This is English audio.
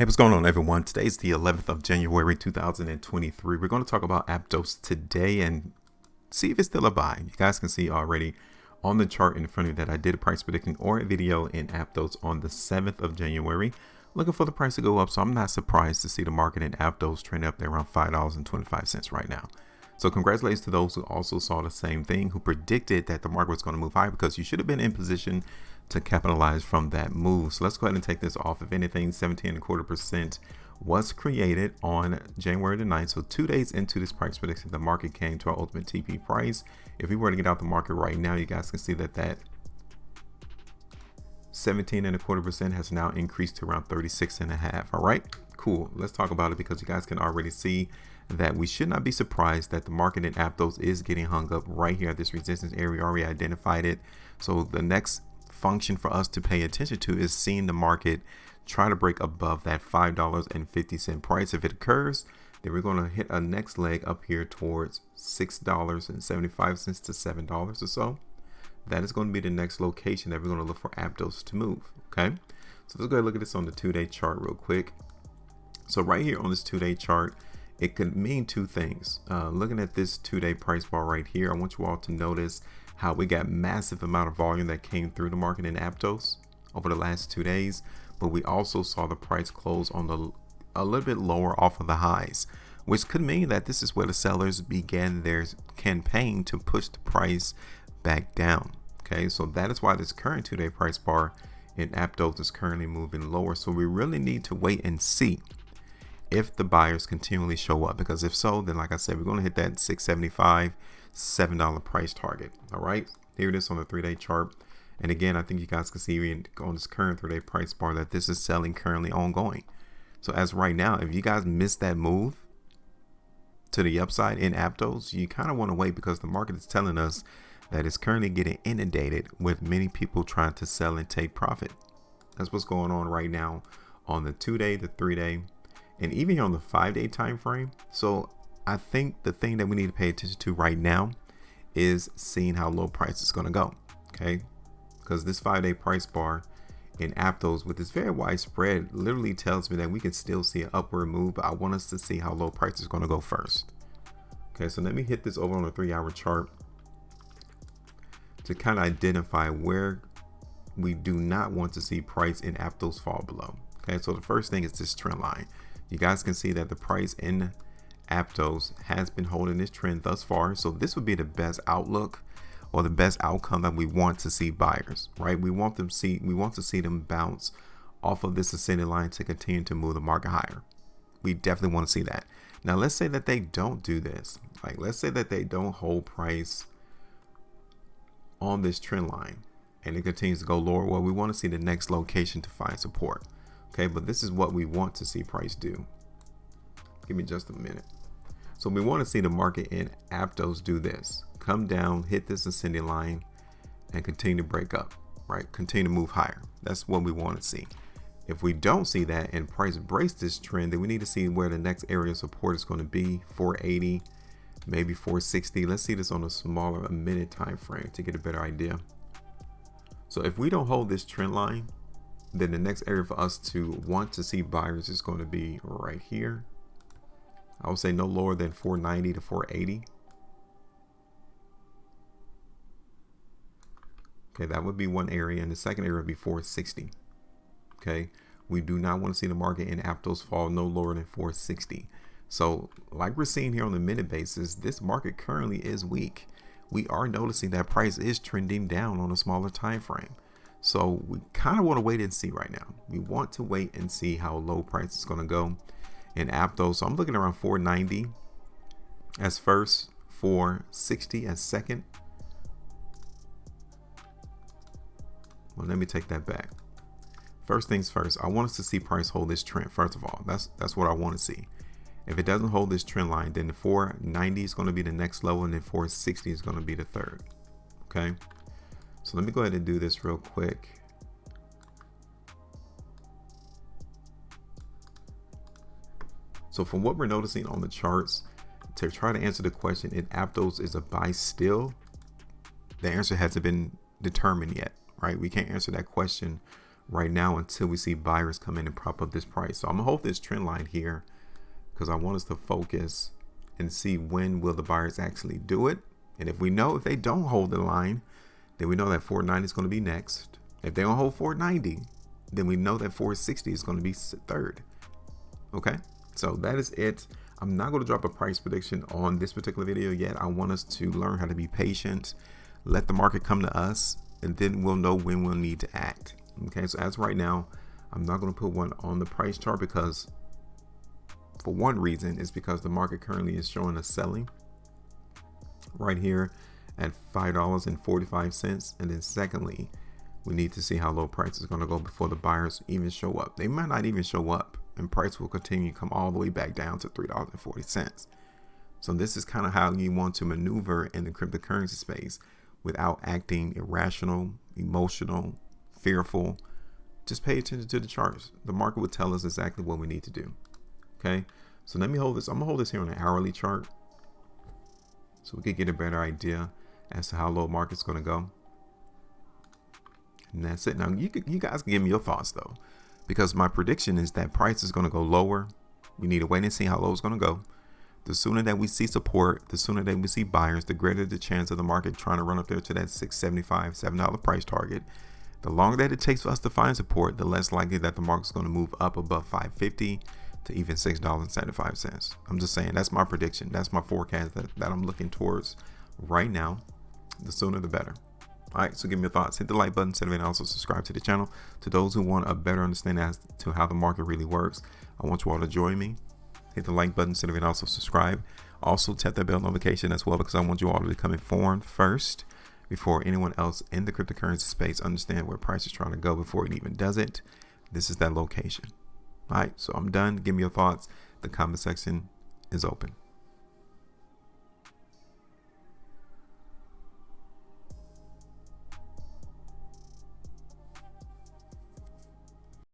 Hey, what's going on, everyone? Today's the 11th of January, 2023. We're going to talk about Aptos today and see if it's still a buy. You guys can see already on the chart in front of you that I did a price prediction or a video in Aptos on the 7th of January, looking for the price to go up. So I'm not surprised to see the market in Aptos trend up there around $5.25 right now. So congratulations to those who also saw the same thing, who predicted that the market was going to move higher, because you should have been in position to capitalize from that move. So let's go ahead and take this off. If anything, 17.25% was created on January the 9th. So 2 days into this price prediction, the market came to our ultimate TP price. If we were to get out the market right now, you guys can see that 17.25% has now increased to around 36.5. All right, cool. Let's talk about it, because you guys can already see that we should not be surprised that the market in Aptos is getting hung up right here at this resistance area. We already identified it. So the next function for us to pay attention to is seeing the market try to break above that $5.50 price. If it occurs, then we're going to hit a next leg up here towards $6.75 to $7 or so. That is going to be the next location that we're going to look for Aptos to move. Okay, so let's go ahead and look at this on the 2-day chart real quick. So right here on this 2-day chart, it could mean two things. Looking at this 2-day price bar right here, I want you all to notice how we got massive amount of volume that came through the market in Aptos over the last 2 days, but we also saw the price close on a little bit lower off of the highs, which could mean that this is where the sellers began their campaign to push the price back down. Okay, so that is why this current 2-day price bar in Aptos is currently moving lower. So we really need to wait and see if the buyers continually show up, because if so, then like I said, we're going to hit that $6.75, $7 price target. All right, here it is on the 3-day chart. And again, I think you guys can see on this current 3-day price bar that this is selling currently ongoing. So as right now, if you guys missed that move to the upside in Aptos, you kind of want to wait, because the market is telling us that it's currently getting inundated with many people trying to sell and take profit. That's what's going on right now on the 2-day, the 3-day, and even here on the 5-day time frame. So I think the thing that we need to pay attention to right now is seeing how low price is going to go. Okay, because this 5-day price bar in Aptos with this very wide spread literally tells me that we can still see an upward move, but I want us to see how low price is going to go first. Okay, so let me hit this over on the 3-hour chart to kind of identify where we do not want to see price in Aptos fall below. Okay, so the first thing is this trend line. You guys can see that the price in Aptos has been holding this trend thus far. So this would be the best outlook or the best outcome that we want to see buyers, right? We want to see them bounce off of this ascending line to continue to move the market higher. We definitely want to see that. Now, let's say that they don't do this. Like, let's say that they don't hold price on this trend line and it continues to go lower. Well, we want to see the next location to find support. Okay, but this is what we want to see price do. Give me just a minute. So we want to see the market in Aptos do this: come down, hit this ascending line, and continue to break up, right? Continue to move higher. That's what we want to see. If we don't see that and price breaks this trend, then we need to see where the next area of support is going to be. 480, maybe 460. Let's see this on a smaller, a minute time frame to get a better idea. So if we don't hold this trend line, then the next area for us to want to see buyers is going to be right here. I would say no lower than 490 to 480. Okay, that would be one area, and the second area would be 460. Okay, we do not want to see the market in Aptos fall no lower than 460. So like we're seeing here on the minute basis, this market currently is weak. We are noticing that price is trending down on a smaller time frame. So we kind of want to wait and see right now. We want to wait and see how low price is going to go in Aptos. So I'm looking around 490 as first, 460 as second. Well, let me take that back. First things first, I want us to see price hold this trend. First of all, that's what I want to see. If it doesn't hold this trend line, then the 490 is going to be the next level, and then 460 is going to be the third. Okay. So let me go ahead and do this real quick. So from what we're noticing on the charts, to try to answer the question if Aptos is a buy still, the answer hasn't been determined yet, right? We can't answer that question right now until we see buyers come in and prop up this price. So I'm gonna hold this trend line here because I want us to focus and see when will the buyers actually do it. And if they don't hold the line, then we know that 490 is going to be next. If they don't hold 490, then we know that 460 is going to be third. Okay, so that is it. I'm not going to drop a price prediction on this particular video yet. I want us to learn how to be patient, let the market come to us, and then we'll know when we'll need to act. Okay, so as right now, I'm not going to put one on the price chart because for one reason is because the market currently is showing us selling right here at $5.45. And then secondly, we need to see how low price is going to go before the buyers even show up. They might not even show up, and price will continue to come all the way back down to $3.40. So this is kind of how you want to maneuver in the cryptocurrency space without acting irrational, emotional, fearful. Just pay attention to the charts. The market will tell us exactly what we need to do. Okay, so let me hold this. I'm gonna hold this here on an hourly chart so we could get a better idea as to how low market's gonna go. And that's it. Now you guys can give me your thoughts though, because my prediction is that price is gonna go lower. We need to wait and see how low it's gonna go. The sooner that we see support, the sooner that we see buyers, the greater the chance of the market trying to run up there to that $6.75, $7 price target. The longer that it takes for us to find support, the less likely that the market's going to move up above $5.50 to even $6.75. I'm just saying, that's my prediction. That's my forecast that I'm looking towards right now. The sooner the better. All right, so give me your thoughts. Hit the like button, and also subscribe to the channel. To those who want a better understanding as to how the market really works, I want you all to join me. Hit the like button, and also subscribe. Also tap that bell notification as well, because I want you all to become informed first before anyone else in the cryptocurrency space understand where price is trying to go before it even does it. This is that location. All right, so I'm done. Give me your thoughts. The comment section is open.